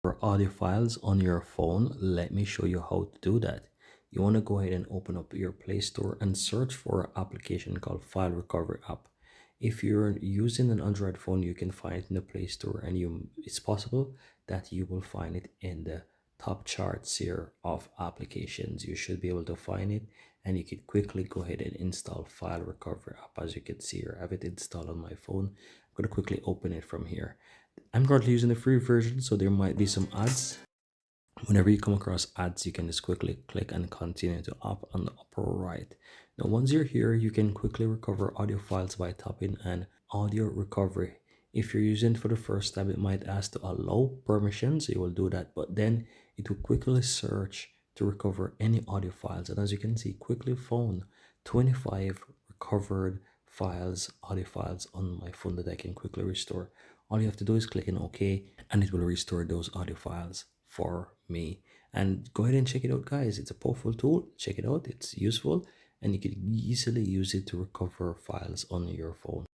for audio files on your phone, let me show you how to do that. You want to go ahead and open up your Play Store and search for an application called File Recovery app. If you're using an Android phone, you can find it in the Play Store, and it's possible that you will find it in the top charts here of applications. You should be able to find it, and you can quickly go ahead and install File Recovery app. As you can see here, I have it installed on my phone. I'm going to quickly open it from here. I'm currently using the free version, so there might be some ads. Whenever you come across ads, you can just quickly click and continue to up on the upper right. Now, once you're here, you can quickly recover audio files by tapping on audio recovery. If you're using it for the first time, it might ask to allow permissions. You will do that, but then it will quickly search to recover any audio files. And as you can see, quickly found 25 recovered files, audio files on my phone that I can quickly restore. All you have to do is click on OK, and it will restore those audio files for me. And go ahead and check it out, guys. It's a powerful tool. Check it out. It's useful, and you can easily use it to recover files on your phone.